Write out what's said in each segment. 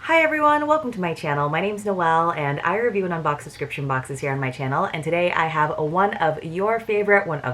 Hi everyone, welcome to my channel. My name's Noel and I review and unbox subscription boxes here on my channel, and today I have one of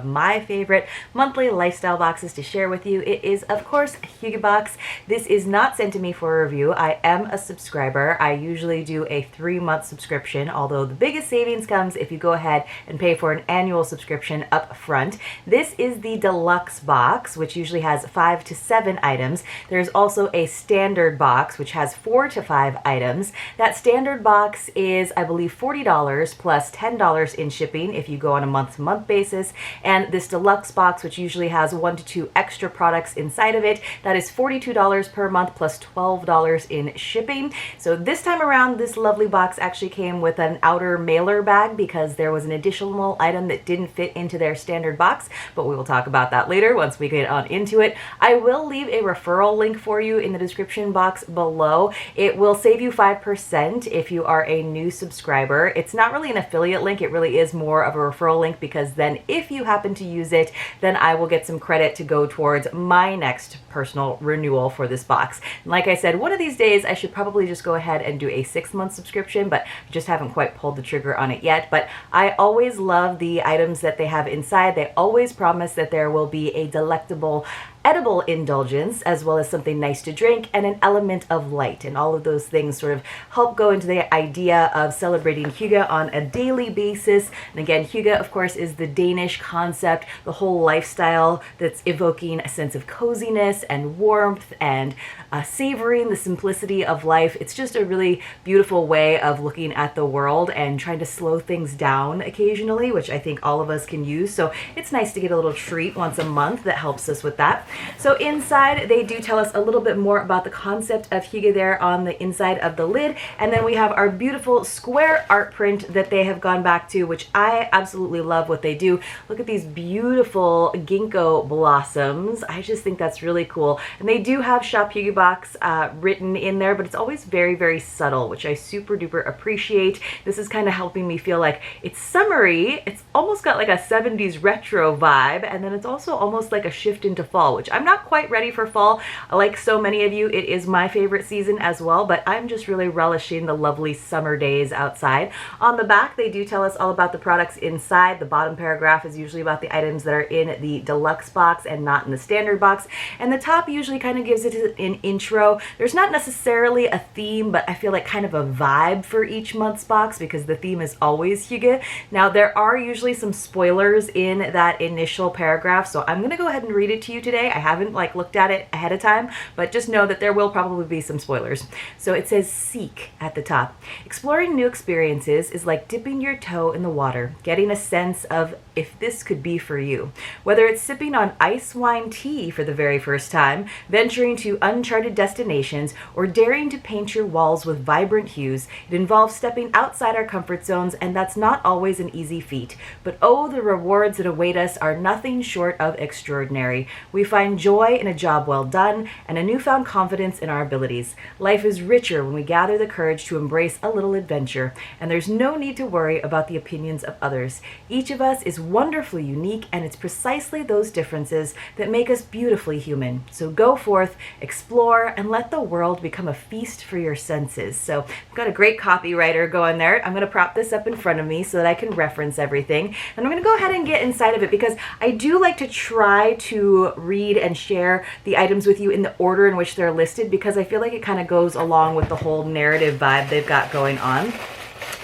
my favorite monthly lifestyle boxes to share with you. It is of course Hygge Box. This is not sent to me for a review. I am a subscriber. I usually do a 3-month subscription, although the biggest savings comes if you go ahead and pay for an annual subscription up front. This is the Deluxe box, which usually has 5 to 7 items. There's also a standard box, which has 4 to 5 items. That standard box is, I believe, $40 plus $10 in shipping if you go on a month-to-month basis. And this deluxe box, which usually has 1 to 2 extra products inside of it, that is $42 per month plus $12 in shipping. So this time around, this lovely box actually came with an outer mailer bag because there was an additional item that didn't fit into their standard box, but we will talk about that later once we get on into it. I will leave a referral link for you in the description box below. It will save you 5% if you are a new subscriber. It's not really an affiliate link, it really is more of a referral link, because then if you happen to use it, then I will get some credit to go towards my next personal renewal for this box. And like I said, one of these days I should probably just go ahead and do a 6-month subscription, but I just haven't quite pulled the trigger on it yet. But I always love the items that they have inside. They always promise that there will be a delectable edible indulgence, as well as something nice to drink and an element of light. And all of those things sort of help go into the idea of celebrating Hygge on a daily basis. And again, Hygge, of course, is the Danish concept, the whole lifestyle that's evoking a sense of coziness and warmth and savoring the simplicity of life. It's just a really beautiful way of looking at the world and trying to slow things down occasionally, which I think all of us can use. So it's nice to get a little treat once a month that helps us with that. So inside, they do tell us a little bit more about the concept of Hygge there on the inside of the lid. And then we have our beautiful square art print that they have gone back to, which I absolutely love what they do. Look at these beautiful ginkgo blossoms. I just think that's really cool. And they do have Shop Hygge Box written in there, but it's always very, very subtle, which I super duper appreciate. This is kind of helping me feel like it's summery. It's almost got like a 70s retro vibe, and then it's also almost like a shift into fall, which I'm not quite ready for fall. Like so many of you, it is my favorite season as well, but I'm just really relishing the lovely summer days outside. On the back, they do tell us all about the products inside. The bottom paragraph is usually about the items that are in the deluxe box and not in the standard box. And the top usually kind of gives it an intro. There's not necessarily a theme, but I feel like kind of a vibe for each month's box because the theme is always Hygge. Now, there are usually some spoilers in that initial paragraph, so I'm going to go ahead and read it to you today. I haven't looked at it ahead of time, but just know that there will probably be some spoilers. So it says seek at the top. Exploring new experiences is like dipping your toe in the water, getting a sense of if this could be for you. Whether it's sipping on ice wine tea for the very first time, venturing to uncharted destinations, or daring to paint your walls with vibrant hues, it involves stepping outside our comfort zones, and that's not always an easy feat. But oh, the rewards that await us are nothing short of extraordinary. We find joy in a job well done and a newfound confidence in our abilities. Life is richer when we gather the courage to embrace a little adventure, and there's no need to worry about the opinions of others. Each of us is wonderfully unique, and it's precisely those differences that make us beautifully human. So go forth, explore, and let the world become a feast for your senses. So I've got a great copywriter going there. I'm going to prop this up in front of me so that I can reference everything. And I'm going to go ahead and get inside of it because I do like to try to read and share the items with you in the order in which they're listed, because I feel like it kind of goes along with the whole narrative vibe they've got going on.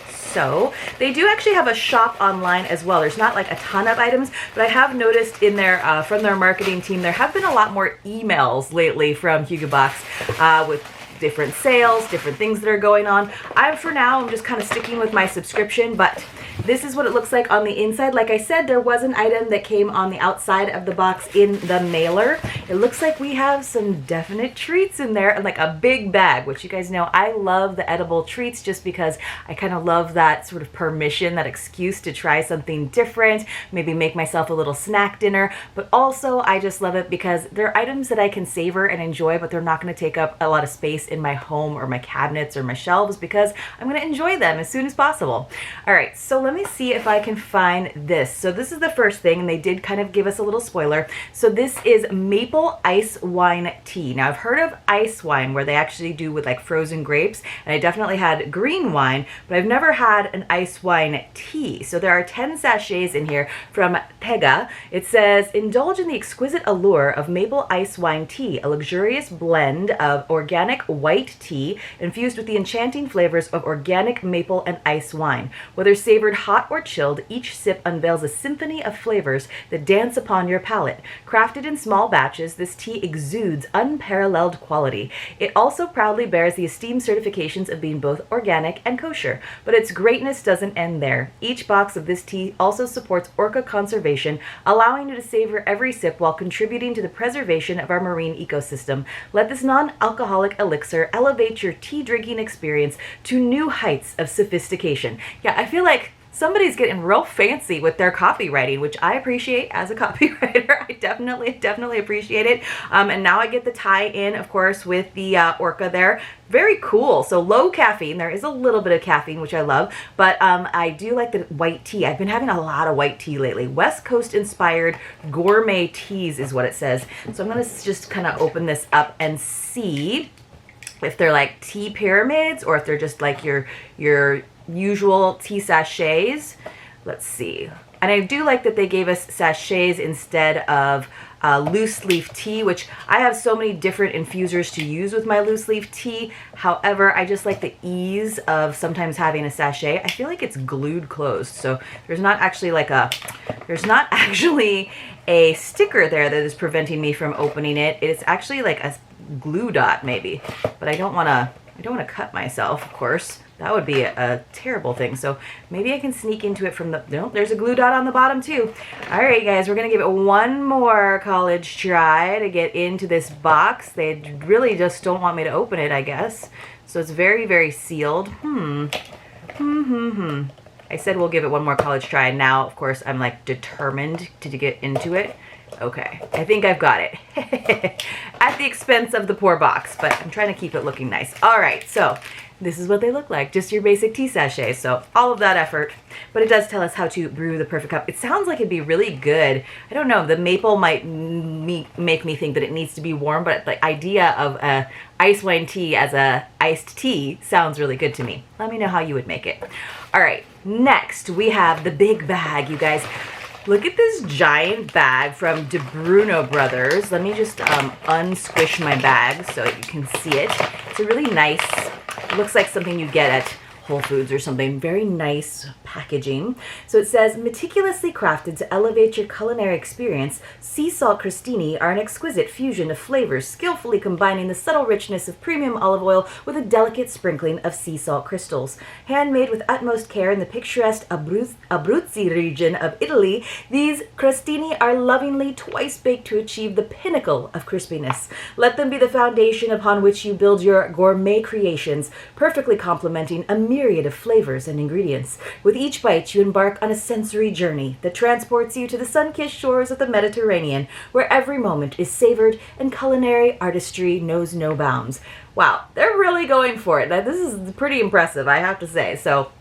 So they do actually have a shop online as well. There's not like a ton of items, but I have noticed in their from their marketing team, there have been a lot more emails lately from Hygge Box with different sales, different things that are going on. For now, I'm just kind of sticking with my subscription, but this is what it looks like on the inside. Like I said, there was an item that came on the outside of the box in the mailer. It looks like we have some definite treats in there and like a big bag, which you guys know I love the edible treats just because I kind of love that sort of permission, that excuse to try something different, maybe make myself a little snack dinner. But also I just love it because they're items that I can savor and enjoy, but they're not going to take up a lot of space in my home or my cabinets or my shelves because I'm going to enjoy them as soon as possible. All right, so let me me see if I can find this. So this is the first thing, and they did kind of give us a little spoiler. So this is maple ice wine tea. Now I've heard of ice wine where they actually do with like frozen grapes, and I definitely had green wine, but I've never had an ice wine tea. So there are 10 sachets in here from Hygge. It says, indulge in the exquisite allure of maple ice wine tea, a luxurious blend of organic white tea infused with the enchanting flavors of organic maple and ice wine. Whether savored hot or chilled, each sip unveils a symphony of flavors that dance upon your palate. Crafted in small batches, this tea exudes unparalleled quality. It also proudly bears the esteemed certifications of being both organic and kosher, but its greatness doesn't end there. Each box of this tea also supports orca conservation, allowing you to savor every sip while contributing to the preservation of our marine ecosystem. Let this non-alcoholic elixir elevate your tea drinking experience to new heights of sophistication. Yeah, I feel like somebody's getting real fancy with their copywriting, which I appreciate as a copywriter. I definitely appreciate it. And now I get the tie-in, of course, with the orca there. Very cool. So low caffeine. There is a little bit of caffeine, which I love, but I do like the white tea. I've been having a lot of white tea lately. West Coast inspired gourmet teas is what it says. So I'm going to just kind of open this up and see if they're like tea pyramids or if they're just like your usual tea sachets. Let's see. And I do like that they gave us sachets instead of loose leaf tea, which I have so many different infusers to use with my loose leaf tea. However, I just like the ease of sometimes having a sachet. I feel like it's glued closed, so there's not actually a sticker there that is preventing me from opening it. It's actually like a glue dot maybe, but I don't want to cut myself, of course. That would be a terrible thing. So maybe I can sneak into it from the, no, there's a glue dot on the bottom too. All right, guys, we're gonna give it one more college try to get into this box. They really just don't want me to open it, I guess. So it's very, very sealed. I said we'll give it one more college try. Now, of course, I'm like determined to get into it. Okay, I think I've got it. At the expense of the poor box, but I'm trying to keep it looking nice. All right, so this is what they look like, just your basic tea sachet. So all of that effort, but it does tell us how to brew the perfect cup. It sounds like it'd be really good. I don't know, the maple might make me think that it needs to be warm, but the idea of a ice wine tea as a iced tea sounds really good to me. Let me know how you would make it. All right, next we have the big bag, you guys. Look at this giant bag from De Bruno Brothers. Let me just unsquish my bag so you can see it. It's a really nice, looks like something you get at Whole Foods or something. Very nice packaging. So it says, meticulously crafted to elevate your culinary experience, sea salt crostini are an exquisite fusion of flavors, skillfully combining the subtle richness of premium olive oil with a delicate sprinkling of sea salt crystals. Handmade with utmost care in the picturesque Abruzzi region of Italy, these crostini are lovingly twice baked to achieve the pinnacle of crispiness. Let them be the foundation upon which you build your gourmet creations, perfectly complementing a myriad of flavors and ingredients. With each bite, you embark on a sensory journey that transports you to the sun-kissed shores of the Mediterranean, where every moment is savored and culinary artistry knows no bounds. Wow, they're really going for it. Now, this is pretty impressive, I have to say. So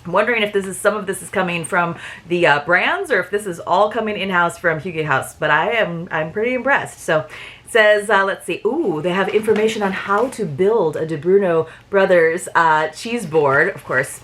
I'm wondering if some of this is coming from the brands or if this is all coming in-house from Hygge House, but I'm pretty impressed. So says, let's see, ooh, they have information on how to build a De Bruno Brothers cheese board. Of course,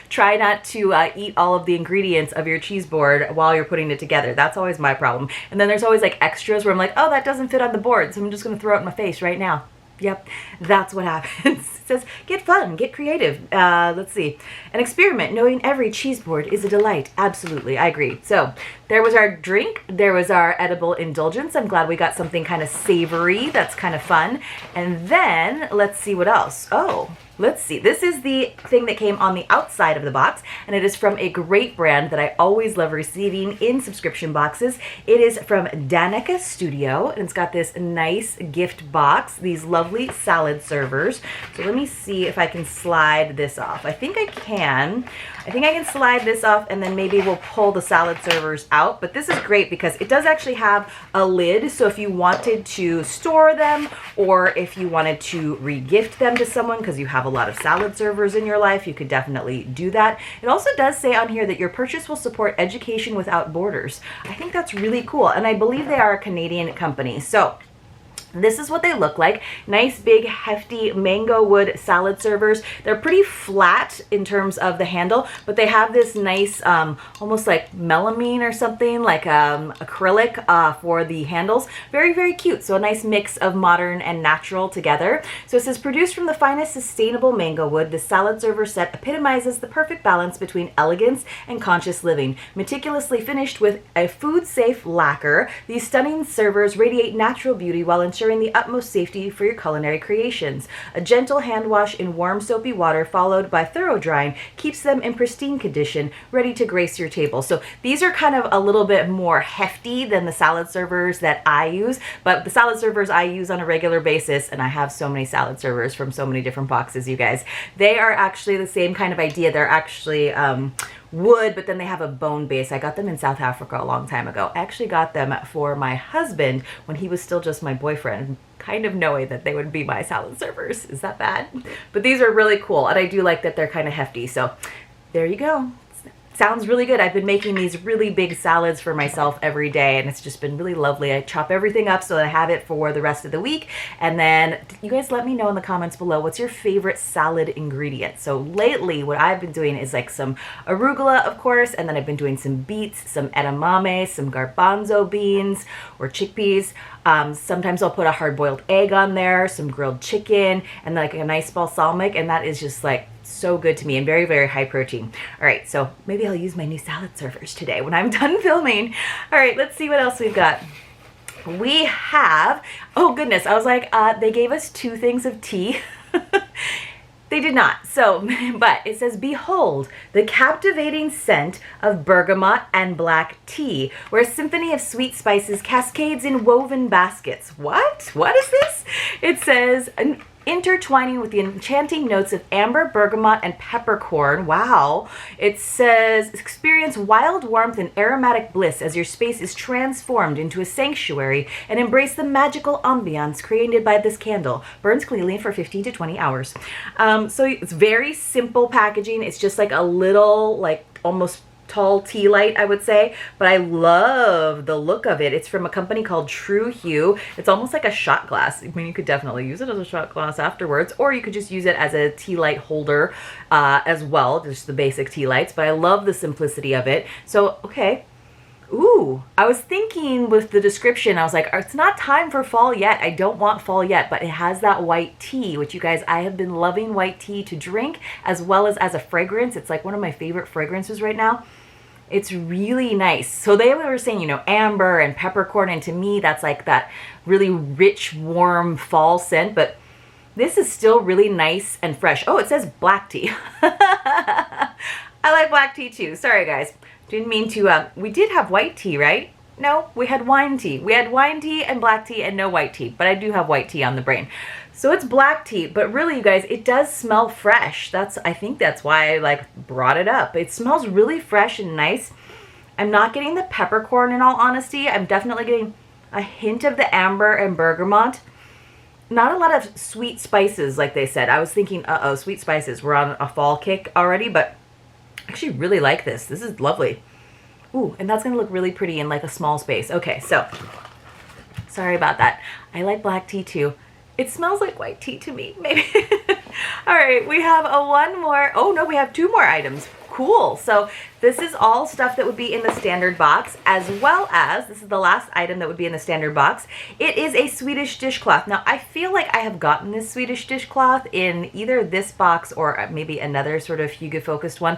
try not to eat all of the ingredients of your cheese board while you're putting it together. That's always my problem. And then there's always like extras where I'm like, oh, that doesn't fit on the board, so I'm just going to throw it in my face right now. Yep, that's what happens. It says, get fun, get creative. Let's see. An experiment, knowing every cheese board is a delight. Absolutely, I agree. So there was our drink. There was our edible indulgence. I'm glad we got something kind of savory. That's kind of fun. And then let's see what else. Oh, let's see. This is the thing that came on the outside of the box, and it is from a great brand that I always love receiving in subscription boxes. It is from Danica Studio, and it's got this nice gift box, these lovely salad servers. So let me see if I can slide this off. I think I can. I think I can slide this off, and then maybe we'll pull the salad servers out. But this is great because it does actually have a lid, so if you wanted to store them or if you wanted to re-gift them to someone because you have a a lot of salad servers in your life, you could definitely do that. It also does say on here that your purchase will support education without borders. I think that's really cool, and I believe they are a Canadian company. So this is what they look like. Nice, big, hefty mango wood salad servers. They're pretty flat in terms of the handle, but they have this nice, almost like melamine or something, like acrylic for the handles. Very, very cute. So a nice mix of modern and natural together. So it says, produced from the finest sustainable mango wood, the salad server set epitomizes the perfect balance between elegance and conscious living. Meticulously finished with a food-safe lacquer, these stunning servers radiate natural beauty while ensuring the utmost safety for your culinary creations. A gentle hand wash in warm soapy water followed by thorough drying keeps them in pristine condition, ready to grace your table. So these are kind of a little bit more hefty than the salad servers that I use, but the salad servers I use on a regular basis, and I have so many salad servers from so many different boxes, you guys, they are actually the same kind of idea. They're actually wood, but then they have a bone base. I got them in South Africa a long time ago. I actually got them for my husband when he was still just my boyfriend, kind of knowing that they would be my salad servers. Is that bad? But these are really cool, and I do like that they're kind of hefty. So there you go. Sounds really good. I've been making these really big salads for myself every day, and it's just been really lovely. I chop everything up so that I have it for the rest of the week. And then you guys let me know in the comments below, what's your favorite salad ingredient? So lately, what I've been doing is like some arugula, of course, and then I've been doing some beets, some edamame, some garbanzo beans or chickpeas. Sometimes I'll put a hard-boiled egg on there, some grilled chicken, and like a nice balsamic, and that is just like so good to me and very, very high protein. All right, so maybe I'll use my new salad servers today when I'm done filming. All right, let's see what else we've got. We have, oh goodness, I was like, they gave us 2 things of tea. They did not. So, but it says, behold, the captivating scent of bergamot and black tea, where a symphony of sweet spices cascades in woven baskets. What? What is this? It says, intertwining with the enchanting notes of amber, bergamot, and peppercorn. Wow. It says, experience wild warmth and aromatic bliss as your space is transformed into a sanctuary, and embrace the magical ambiance created by this candle. Burns cleanly for 15 to 20 hours. So it's very simple packaging. It's just like a little, like almost tall tea light, I would say, but I love the look of it. It's from a company called True Hue. It's almost like a shot glass. I mean, you could definitely use it as a shot glass afterwards, or you could just use it as a tea light holder as well, just the basic tea lights, but I love the simplicity of it. So, okay. Ooh, I was thinking with the description, I was like, it's not time for fall yet. I don't want fall yet, but it has that white tea, which you guys, I have been loving white tea to drink as well as a fragrance. It's like one of my favorite fragrances right now. It's really nice. So they were saying, you know, amber and peppercorn, and to me, that's like that really rich, warm fall scent, but this is still really nice and fresh. Oh, it says black tea. I like black tea too. Sorry, guys. Didn't mean to, we did have white tea, right? No, we had wine tea. We had wine tea and black tea and no white tea, but I do have white tea on the brain. So it's black tea, but really, you guys, it does smell fresh. I think that's why I like brought it up. It smells really fresh and nice. I'm not getting the peppercorn in all honesty. I'm definitely getting a hint of the amber and bergamot. Not a lot of sweet spices, like they said. I was thinking, uh-oh, sweet spices. We're on a fall kick already, but I actually really like this. This is lovely. Ooh, and that's gonna look really pretty in like a small space. Okay, so, sorry about that. I like black tea too. It smells like white tea to me, maybe. All right, we have one more. Oh no, we have 2 more items. Cool. So this is all stuff that would be in the standard box, as well as, this is the last item that would be in the standard box. It is a Swedish dishcloth. Now, I feel like I have gotten this Swedish dishcloth in either this box or maybe another sort of Hygge focused one.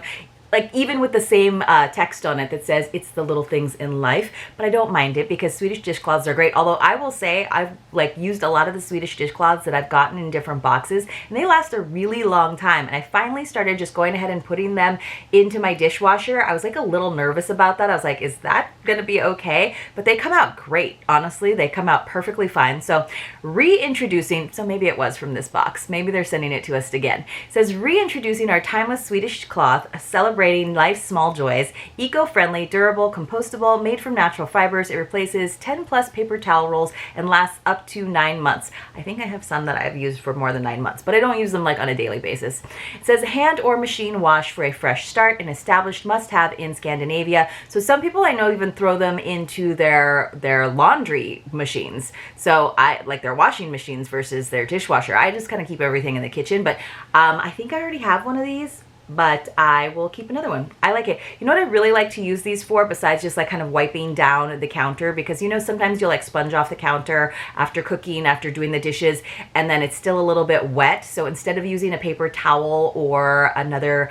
Like even with the same text on it that says it's the little things in life, but I don't mind it because Swedish dishcloths are great. Although I will say I've like used a lot of the Swedish dishcloths that I've gotten in different boxes, and they last a really long time. And I finally started just going ahead and putting them into my dishwasher. I was like a little nervous about that. I was like, is that gonna be okay? But they come out great. Honestly, they come out perfectly fine. So reintroducing, so maybe it was from this box. Maybe they're sending it to us again. It says reintroducing our timeless Swedish cloth, a celebration celebrating life's small joys. Eco-friendly, durable, compostable, made from natural fibers. It replaces 10 plus paper towel rolls and lasts up to 9 months. I think I have some that I've used for more than 9 months, but I don't use them like on a daily basis. It says hand or machine wash for a fresh start, an established must-have in Scandinavia. So some people I know even throw them into their laundry machines. So I like their washing machines versus their dishwasher. I just kind of keep everything in the kitchen, but I think I already have one of these, but I will keep another one. I like it. You know what I really like to use these for besides just like kind of wiping down the counter? Because you know sometimes you'll like sponge off the counter after cooking, after doing the dishes, and then it's still a little bit wet. So instead of using a paper towel or another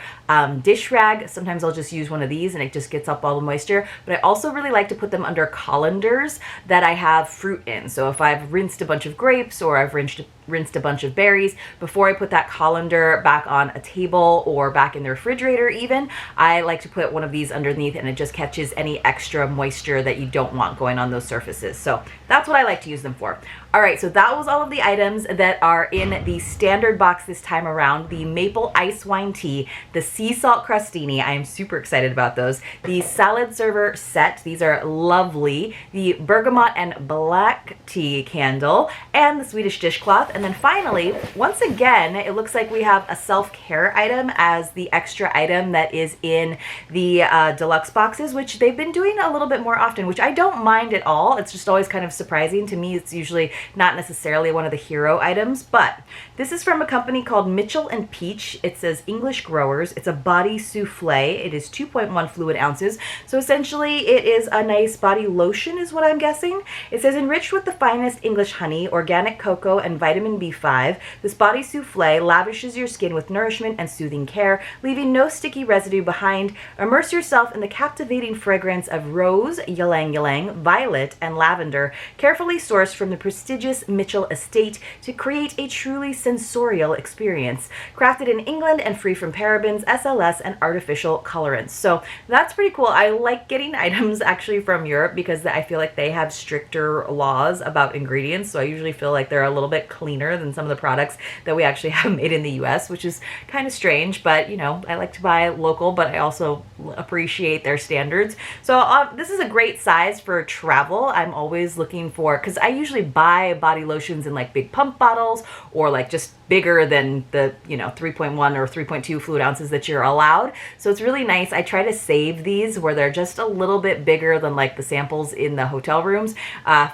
dish rag, sometimes I'll just use one of these and it just gets up all the moisture. But I also really like to put them under colanders that I have fruit in. So if I've rinsed a bunch of grapes or I've rinsed a bunch of berries, before I put that colander back on a table or back in the refrigerator even, I like to put one of these underneath, and it just catches any extra moisture that you don't want going on those surfaces. So that's what I like to use them for. All right, so that was all of the items that are in the standard box this time around. The maple ice wine tea, the sea salt crostini, I am super excited about those. The salad server set, these are lovely. The bergamot and black tea candle, and the Swedish dishcloth. And then finally, once again, it looks like we have a self-care item as the extra item that is in the deluxe boxes, which they've been doing a little bit more often, which I don't mind at all. It's just always kind of surprising to me. It's usually not necessarily one of the hero items, but this is from a company called Mitchell and Peach. It says English Growers. It's a body souffle. It is 2.1 fluid ounces. So essentially it is a nice body lotion is what I'm guessing. It says enriched with the finest English honey, organic cocoa, and vitamin B5. This body souffle lavishes your skin with nourishment and soothing care, leaving no sticky residue behind. Immerse yourself in the captivating fragrance of rose, ylang ylang, violet, and lavender, carefully sourced from the prestigious Mitchell estate to create a truly sensorial experience. Crafted in England and free from parabens, SLS, and artificial colorants. So that's pretty cool. I like getting items actually from Europe because I feel like they have stricter laws about ingredients. So I usually feel like they're a little bit cleaner than some of the products that we actually have made in the US, which is kind of strange, but you know, I like to buy local, but I also appreciate their standards. So this is a great size for travel. I'm always looking for, because I usually buy body lotions in like big pump bottles or like just bigger than the 3.1 or 3.2 fluid ounces that you're allowed. So it's really nice. I try to save these where they're just a little bit bigger than like the samples in the hotel rooms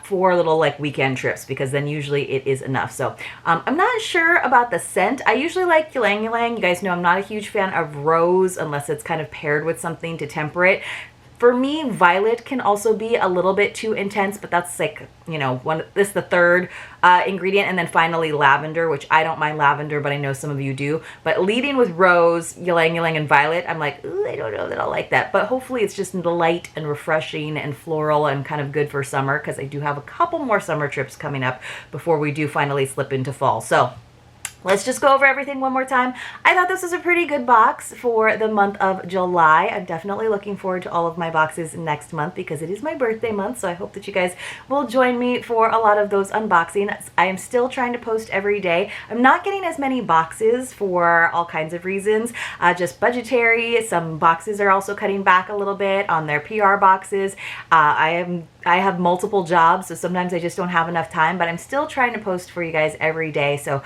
for little like weekend trips, because then usually it is enough. So I'm not sure about the scent. I usually like ylang ylang. You guys know I'm not a huge fan of rose unless it's kind of paired with something to temper it. For me, violet can also be a little bit too intense, but that's like, this is the third ingredient. And then finally lavender, which I don't mind lavender, but I know some of you do. But leading with rose, ylang ylang, and violet, I'm like, ooh, I don't know that I'll like that. But hopefully it's just light and refreshing and floral and kind of good for summer, because I do have a couple more summer trips coming up before we do finally slip into fall. So let's just go over everything one more time. I thought this was a pretty good box for the month of July. I'm definitely looking forward to all of my boxes next month because it is my birthday month, so I hope that you guys will join me for a lot of those unboxings. I am still trying to post every day. I'm not getting as many boxes for all kinds of reasons, just budgetary. Some boxes are also cutting back a little bit on their PR boxes. I have multiple jobs, so sometimes I just don't have enough time, but I'm still trying to post for you guys every day. So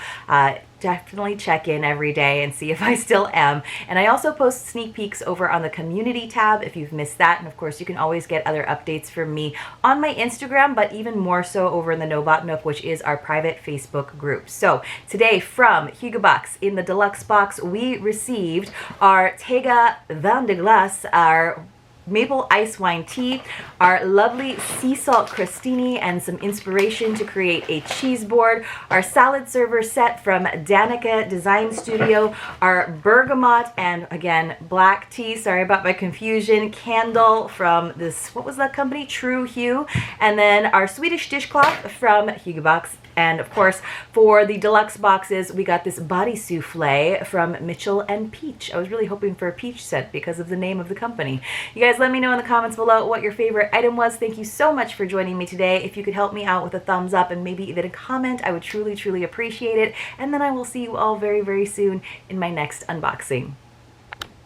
definitely check in every day and see if I still am. And I also post sneak peeks over on the community tab if you've missed that. And of course, you can always get other updates from me on my Instagram, but even more so over in the Nobot Nook, which is our private Facebook group. So today from Hygge Box in the deluxe box, we received our Hygge Vin de Glace, our maple ice wine tea, our lovely sea salt crostini, and some inspiration to create a cheese board, our salad server set from Danica Design Studio, our bergamot and again black tea, sorry about my confusion, candle from this, what was that company, True Hue, and then our Swedish dishcloth from Hygge Box. And of course, for the deluxe boxes, we got this body souffle from Mitchell and Peach. I was really hoping for a peach scent because of the name of the company. You guys let me know in the comments below what your favorite item was. Thank you so much for joining me today. If you could help me out with a thumbs up and maybe even a comment, I would truly, truly appreciate it. And then I will see you all very, very soon in my next unboxing.